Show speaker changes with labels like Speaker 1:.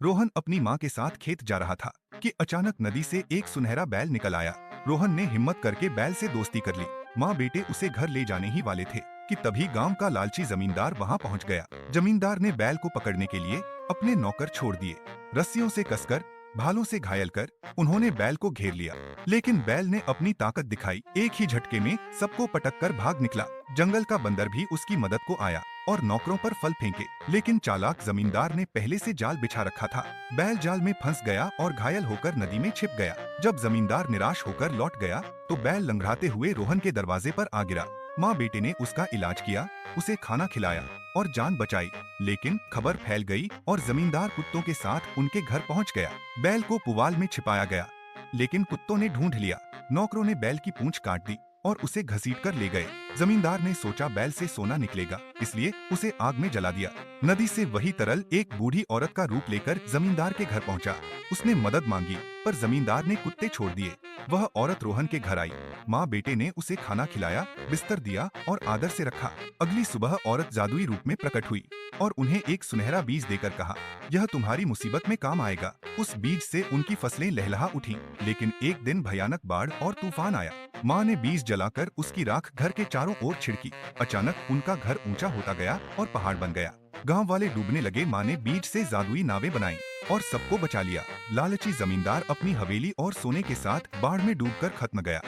Speaker 1: रोहन अपनी माँ के साथ खेत जा रहा था कि अचानक नदी से एक सुनहरा बैल निकल आया। रोहन ने हिम्मत करके बैल से दोस्ती कर ली। माँ बेटे उसे घर ले जाने ही वाले थे कि तभी गांव का लालची जमींदार वहां पहुंच गया। जमींदार ने बैल को पकड़ने के लिए अपने नौकर छोड़ दिए। रस्सियों से कसकर, भालों से घायल कर उन्होंने बैल को घेर लिया। लेकिन बैल ने अपनी ताकत दिखाई, एक ही झटके में सबको पटक कर भाग निकला। जंगल का बंदर भी उसकी मदद को आया और नौकरों पर फल फेंके। लेकिन चालाक जमींदार ने पहले से जाल बिछा रखा था। बैल जाल में फंस गया और घायल होकर नदी में छिप गया। जब जमींदार निराश होकर लौट गया तो बैल लंगड़ाते हुए रोहन के दरवाजे पर आ गिरा। माँ बेटे ने उसका इलाज किया, उसे खाना खिलाया और जान बचाई। लेकिन खबर फैल गई और जमींदार कुत्तों के साथ उनके घर पहुंच गया। बैल को पुवाल में छिपाया गया, लेकिन कुत्तों ने ढूंढ लिया। नौकरों ने बैल की पूंछ काट दी और उसे घसीट कर ले गए। जमींदार ने सोचा बैल से सोना निकलेगा, इसलिए उसे आग में जला दिया। नदी से वही तरल एक बूढ़ी औरत का रूप लेकर जमींदार के घर पहुंचा। उसने मदद मांगी पर जमींदार ने कुत्ते छोड़ दिए। वह औरत रोहन के घर आई। माँ बेटे ने उसे खाना खिलाया, बिस्तर दिया और आदर से रखा। अगली सुबह औरत जादुई रूप में प्रकट हुई और उन्हें एक सुनहरा बीज देकर कहा, यह तुम्हारी मुसीबत में काम आएगा। उस बीज से उनकी फसलें लहलहा उठी। लेकिन एक दिन भयानक बाढ़ और तूफान आया। माँ ने बीज जलाकर उसकी राख घर के चारों ओर छिड़की। अचानक उनका घर ऊंचा होता गया और पहाड़ बन गया। गांव वाले डूबने लगे। माँ ने बीज से जादुई नावें बनाई और सबको बचा लिया। लालची जमींदार अपनी हवेली और सोने के साथ बाढ़ में डूबकर खत्म गया।